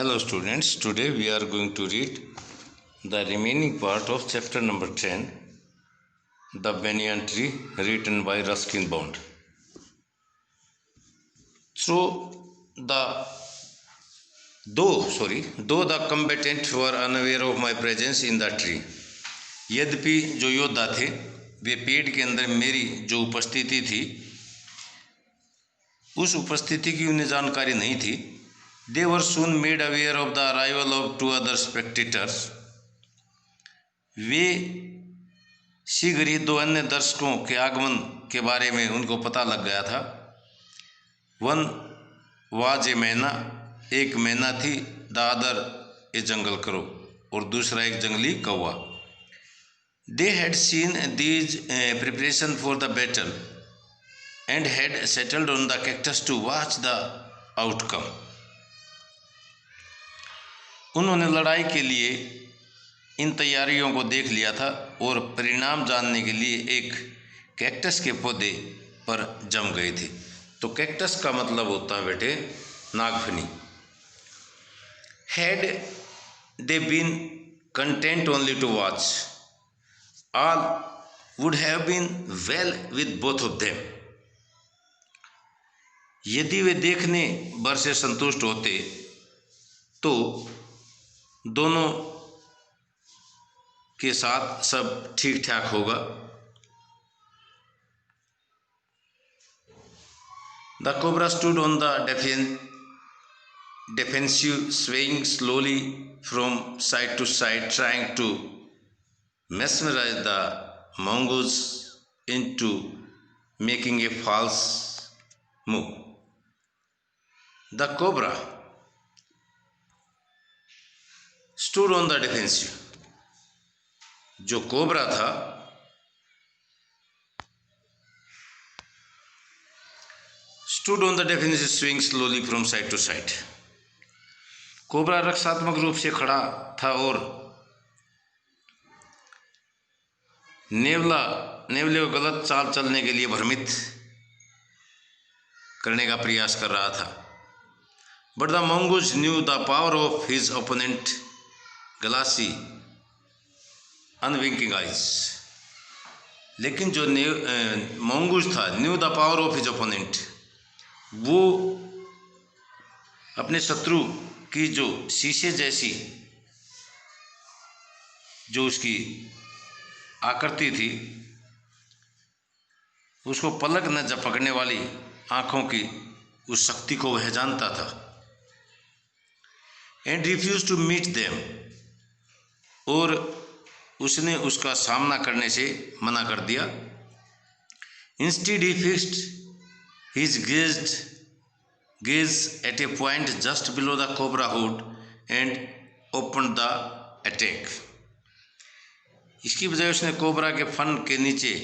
Hello students, today we are going to read the remaining part of chapter number 10, The Banyan Tree, written by Ruskin Bond. Though the combatants were unaware of my presence in the tree, यद्यपि जो योद्धा थे वे पेड़ के अंदर मेरी जो उपस्थिति थी उस उपस्थिति की उन्हें जानकारी नहीं थी. They were soon made aware of the arrival of two other spectators. वे शीघ्र ही दो अन्य दर्शकों के आगमन के बारे में उनको पता लग गया था. One was a मैना, एक मैना थी. The other a जंगल करो, और दूसरा एक जंगली कौवा. They had seen these preparation for the battle and had settled on the cactus to watch the outcome. उन्होंने लड़ाई के लिए इन तैयारियों को देख लिया था और परिणाम जानने के लिए एक कैक्टस के पौधे पर जम गए थे. तो कैक्टस का मतलब होता है बेटे नागफनी. Had they been content only to watch, all would have been well with both of them. यदि वे देखने भर से संतुष्ट होते तो दोनों के साथ सब ठीक ठाक होगा. The cobra stood on the defensive, swaying slowly from side to side, trying to mesmerize the mongoose into making a false move. The cobra stood on the defensive. जो कोबरा था stood on the defensive, swing slowly from side to side. Cobra रक्षात्मक रूप से खड़ा था और नेवले को गलत चाल चलने के लिए भ्रमित करने का प्रयास कर रहा था. But the mongoose knew the power of his opponent glassy unwinking eyes. लेकिन जो mongoose था knew the power of his opponent, वो अपने शत्रु की जो शीशे जैसी जो उसकी आकृति थी उसको पलक न झपकने वाली आँखों की उस शक्ति को वह जानता था. And refused to meet them, और उसने उसका सामना करने से मना कर दिया. Instead he fixed his gaze at a point just below the cobra hood and opened the attack. इसकी बजाय उसने कोबरा के फन के नीचे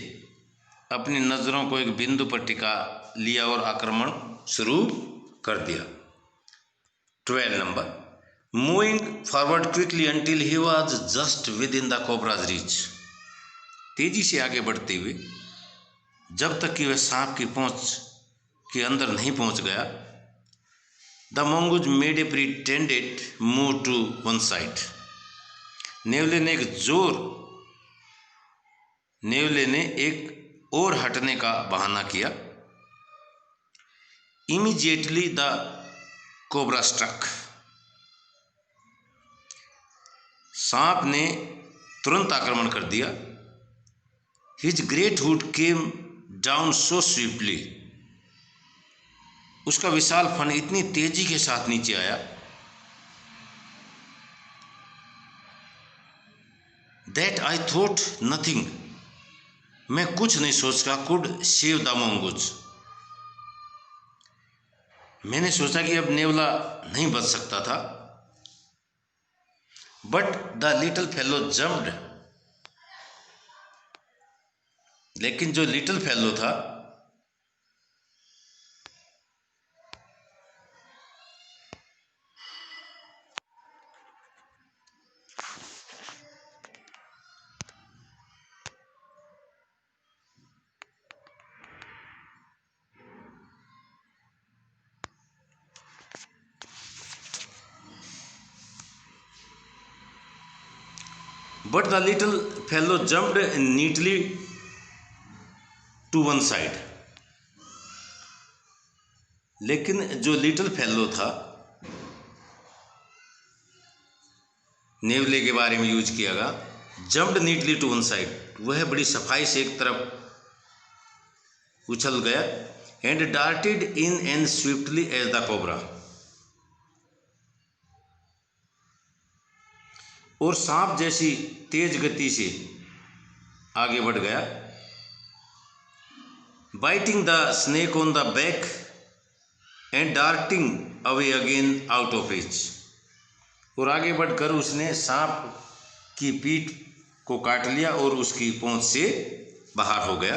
अपनी नज़रों को एक बिंदु पर टिका लिया और आक्रमण शुरू कर दिया. 12 number. Moving forward quickly until he was just within the cobra's reach. तेजी से आगे बढ़ते हुए जब तक कि वह सांप की पहुंच के अंदर नहीं पहुंच गया. The mongoose made a pretended move to one side. नेवले ने एक और हटने का बहाना किया. Immediately the cobra struck. सांप ने तुरंत आक्रमण कर दिया. His great hood came down so swiftly. उसका विशाल फन इतनी तेजी के साथ नीचे आया. That I thought nothing, मैं कुछ नहीं सोच सका. could save the mongoose. मैंने सोचा कि अब नेवला नहीं बच सकता था. But the little fellow jumped. लेकिन जो लिटिल फेलो था but the little fellow jumped neatly to one side. लेकिन जो लिटिल फेलो था, नेवले के बारे में यूज किया गया, jumped neatly to one side, वह बड़ी सफाई से एक तरफ उछल गया, and darted in and swiftly as the cobra, और सांप जैसी तेज गति से आगे बढ़ गया, biting the snake on the back and darting away again out of reach, और आगे बढ़कर उसने सांप की पीठ को काट लिया और उसकी पहुंच से बाहर हो गया।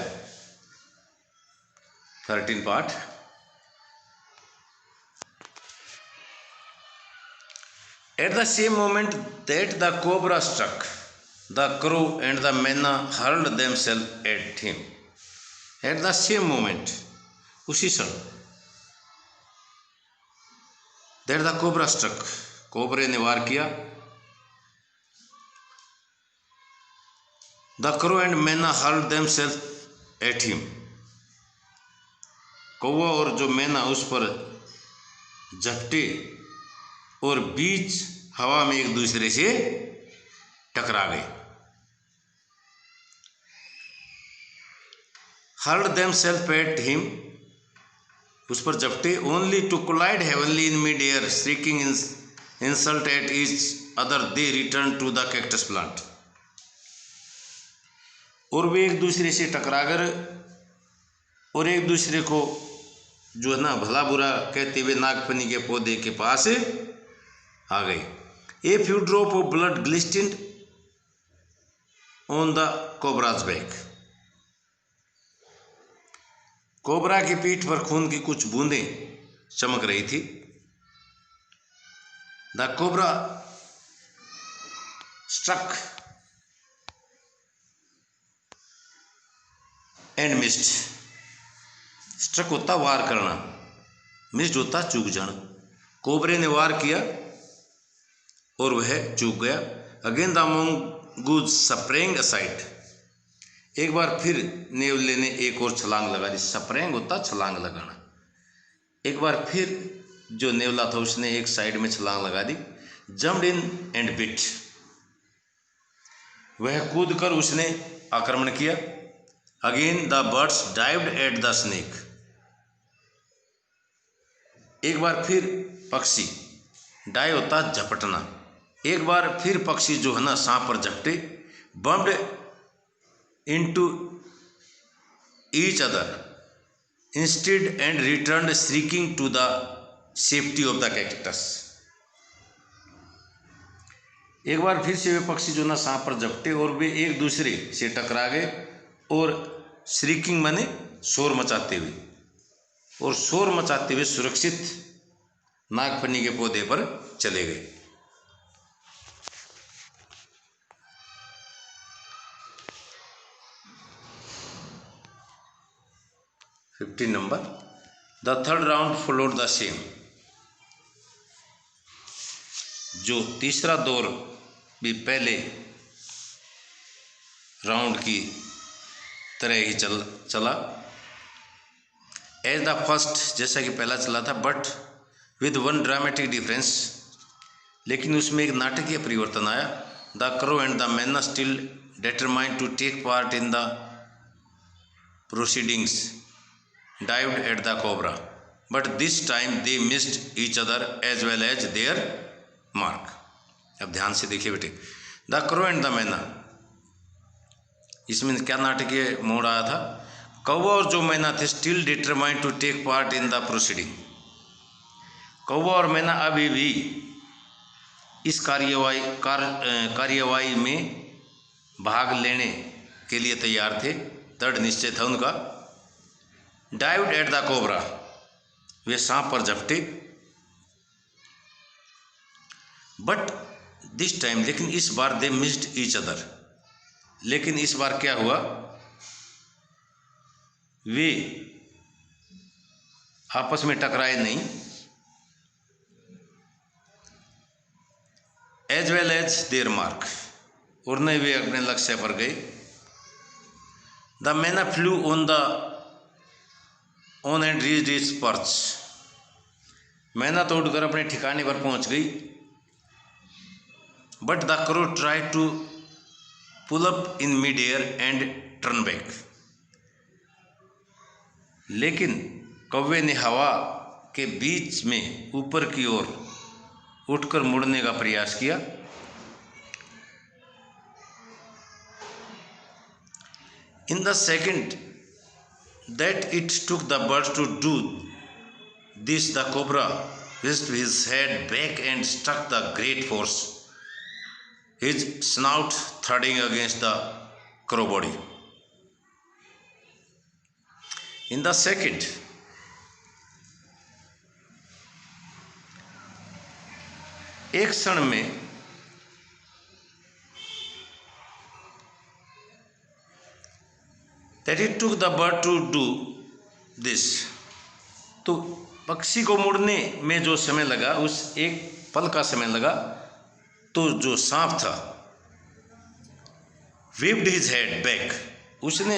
13 part. At the same moment that the cobra struck, the crow and the manna hurled themselves at him. At the same moment, उसी क्षण, that the cobra struck, कोबरे ने वार किया, the crow and manna hurled themselves at him, कौवा और जो मैना उस पर झपटे और बीच हवा में एक दूसरे से टकरा गए। hurled themselves at him, उस पर झपटे, only to collide heavenly in mid-air, shrieking insult at each other, they returned to the cactus plant, और वे एक दूसरे से टकराकर और एक दूसरे को जो है ना भला बुरा कहते हुए नागफनी के पौधे के पास आ गए। A few drop of blood glistened on the cobra's back, cobra की पीठ पर खून की कुछ बूंदें चमक रही थी। The cobra struck and missed, struck होता वार करना, मिस्ड होता चूक जाना। कोबरे ने वार किया और वह चूक गया। Again the mongoose sprang aside, एक बार फिर नेवले ने एक और छलांग लगा दी। स्प्रैंग होता छलांग लगाना। एक बार फिर जो नेवला था उसने एक साइड में छलांग लगा दी। जम्प्ड इन एंड बिट, वह कूदकर उसने आक्रमण किया। Again the birds dived at the snake, एक बार फिर पक्षी, डाइव होता झपटना, एक बार फिर पक्षी जो है ना सांप पर झपटे। Bumped into each other instead and returned shrieking to the safety of the cactus, एक बार फिर से वे पक्षी जो ना सांप पर झपटे और वे एक दूसरे से टकरा गए और श्रीकिंग माने शोर मचाते हुए, और शोर मचाते हुए सुरक्षित नागफनी के पौधे पर चले गए। 15 number. The third round followed the same, जो तीसरा दौर भी पहले राउंड की तरह ही चला। एज द फर्स्ट, जैसा कि पहला चला था, but with one dramatic difference, लेकिन उसमें एक नाटकीय परिवर्तन आया। The crow and the myna still determined to take part in the proceedings dived at the cobra, but this time they missed each other as well as their mark। अब ध्यान से देखिए बेटे, द क्रो एंड द मैना, इसमें क्या नाटकीय मोड़ आया था। कौवा और जो मैना थे still determined to take part in the proceeding, कौवा और मैना अभी भी इस कार्यवाही में भाग लेने के लिए तैयार थे, दृढ़ निश्चय था उनका। डाइव्ड एट द कोबरा, वे सांप पर झपटे। बट दिस टाइम, लेकिन इस बार दे मिस्ड ईच अदर, लेकिन इस बार क्या हुआ, वे आपस में टकराए नहीं। As well as their mark, और नहीं वे अपने लक्ष्य पर गए। The myna flew on and reached its perch. मैना तो उड़कर अपने ठिकाने पर पहुंच गई। But the crow try to pull up in mid air and turn back. लेकिन कौवे ने हवा के बीच में ऊपर की ओर उठकर मुड़ने का प्रयास किया। In the second that it took the bird to do this, the cobra whisked his head back and struck the great force, his snout thudding against the crow body. In the second, एक क्षण में that it took the bird to do this, तो पक्षी को मुड़ने में जो समय लगा, उस एक पल का समय लगा, तो जो सांप था whipped his head back, उसने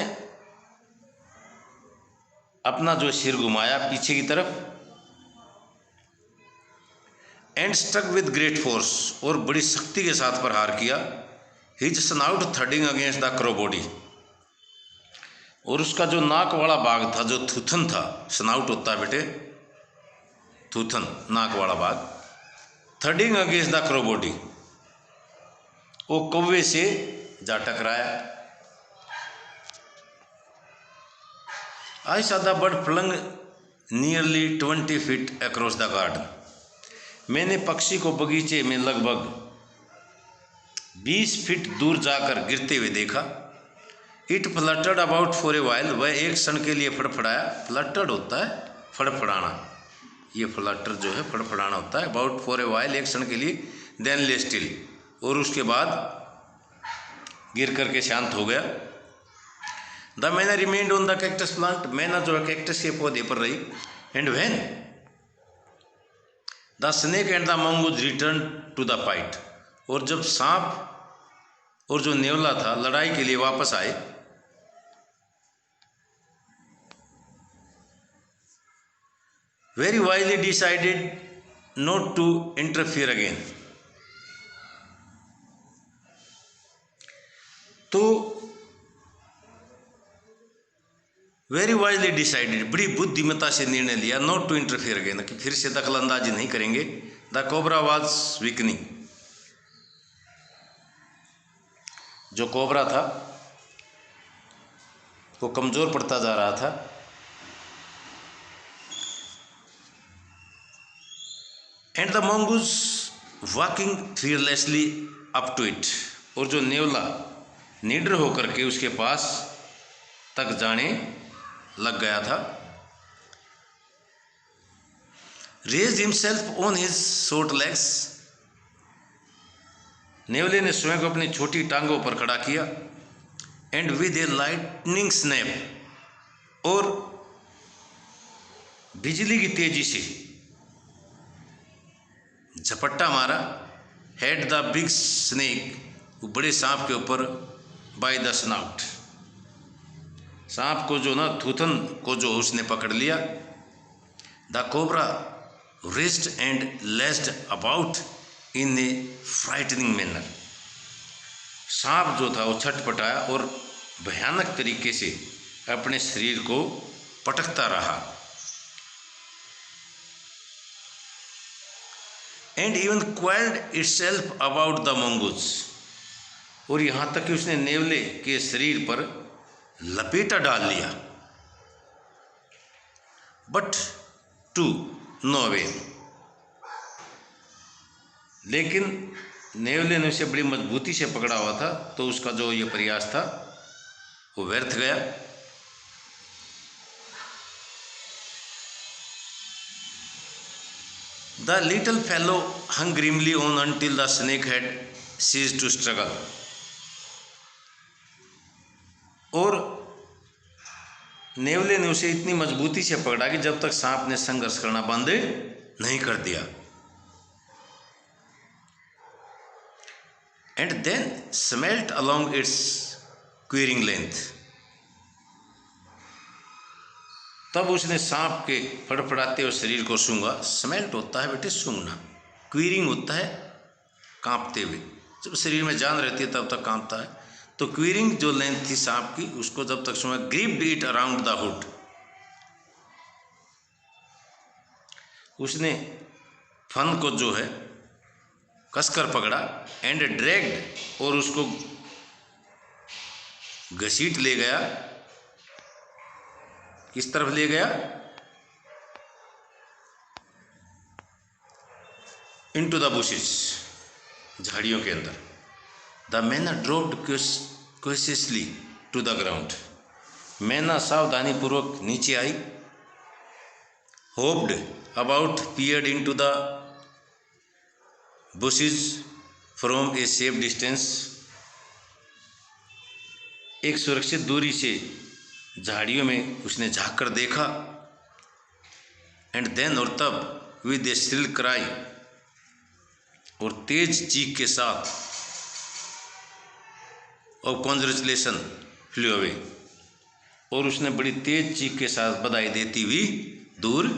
अपना जो सिर घुमाया पीछे की तरफ, and struck with great force, और बड़ी शक्ति के साथ प्रहार किया, his snout thudding against the crow body, और उसका जो नाक वाला भाग था, जो थूथन था, स्नाउट होता है बेटे थूथन, नाक वाला भाग, thudding against the crow body, वो कौवे से जा टकराया। I saw the bird flung nearly 20 feet across the garden. मैंने पक्षी को बगीचे में लगभग 20 फीट दूर जाकर गिरते हुए देखा। It fluttered about for a while, वह एक क्षण के लिए फड़फड़ाया। फ्लटर्ड होता है फड़फड़ाना, ये फ्लटर जो है फड़फड़ाना होता है। अबाउट फॉर ए वाइल, एक क्षण के लिए, देन ले स्टिल, और उसके बाद गिर करके शांत हो गया। The myna remained on the cactus plant, मैना जो है कैक्टस के पौधे पर रही। And when the snake and the mongoose return to the fight, और जब सांप और जो नेवला था लड़ाई के लिए वापस आए, very wisely decided not to interfere again, तो वेरी वाइजली डिसाइडेड, बड़ी बुद्धिमता से निर्णय लिया, नॉट टू इंटरफियर अगेन, कि फिर से दखल अंदाजी नहीं करेंगे। द कोबरा वाज वीकनिंग, जो कोबरा था वो कमजोर पड़ता जा रहा था। And the mongoose walking fearlessly up to it, और जो नेवला निडर होकर के उसके पास तक जाने लग गया था। Raised himself on his short legs, नेवले ने स्वयं को अपनी छोटी टांगों पर खड़ा किया। And with a lightning snap, और बिजली की तेजी से झपट्टा मारा। हेड द बिग स्नेक, बड़े सांप के ऊपर, बाय द स्नाउट, सांप को जो ना थूथन को जो उसने पकड़ लिया। The cobra wrist and लेस्ड about in A frightening manner, सांप जो था वो छटपटाया और भयानक तरीके से अपने शरीर को पटकता रहा। And even coiled itself about the mongoose, और यहाँ तक कि उसने नेवले के शरीर पर लपेटा डाल लिया। बट टू नो अवेल, लेकिन नेवले ने उसे बड़ी मजबूती से पकड़ा हुआ था, तो उसका जो ये प्रयास था वो व्यर्थ गया। The little fellow hung grimly on until the snake had ceased to struggle, और नेवले ने उसे इतनी मजबूती से पकड़ा कि जब तक सांप ने संघर्ष करना बंद नहीं कर दिया। and then smelt along its queering length। तब उसने सांप के फड़फड़ाते हुए शरीर को सूंघा। स्मेल्ट होता है बेटे सूंघना, क्वीरिंग होता है कांपते हुए। जब शरीर में जान रहती है तब तक कांपता है। तो क्वीरिंग जो लेंथ थी सांप की, उसको जब तक सूंघा। Gripped it around the hood, उसने फन को जो है कसकर पकड़ा। एंड ड्रैग्ड, और उसको घसीट ले गया। किस तरफ ले गया? इनटू द बुशेस, झाड़ियों के अंदर। The myna dropped cautiously to the ground, मैना सावधानी पूर्वक नीचे आई। Hopped about peered into the bushes from a safe distance, एक सुरक्षित दूरी से झाड़ियों में उसने झाँक कर देखा। एंड देन, और तब, विद ए श्रिल क्राई, और तेज चीख के साथ, और कॉन्ग्रेचुलेशन फ्लू अवे, और उसने बड़ी तेज चीख के साथ बधाई देती हुई दूर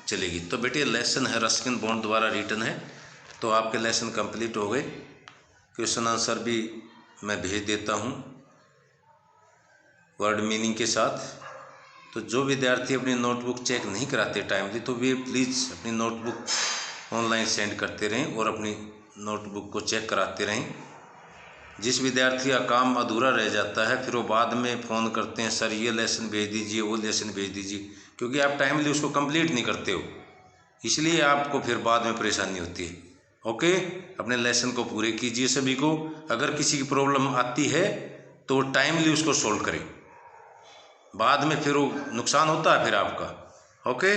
चलेगी। तो बेटे लेसन है रस्किन बॉन्ड द्वारा रिटन है। तो आपके लेसन कंप्लीट हो गए। क्वेश्चन आंसर भी मैं भेज देता हूँ वर्ड मीनिंग के साथ। तो जो विद्यार्थी अपनी नोटबुक चेक नहीं कराते टाइमली, तो वे प्लीज़ अपनी नोटबुक ऑनलाइन सेंड करते रहें और अपनी नोटबुक को चेक कराते रहें। जिस विद्यार्थी का काम अधूरा रह जाता है, फिर वो बाद में फ़ोन करते हैं, सर ये लेसन भेज दीजिए, वो लेसन भेज दीजिए, क्योंकि आप टाइमली उसको कंप्लीट नहीं करते हो, इसलिए आपको फिर बाद में परेशानी होती है। ओके, अपने लेसन को पूरे कीजिए सभी को। अगर किसी की प्रॉब्लम आती है तो वो टाइमली उसको सोल्व करें, बाद में फिर वो नुकसान होता है फिर आपका। ओके।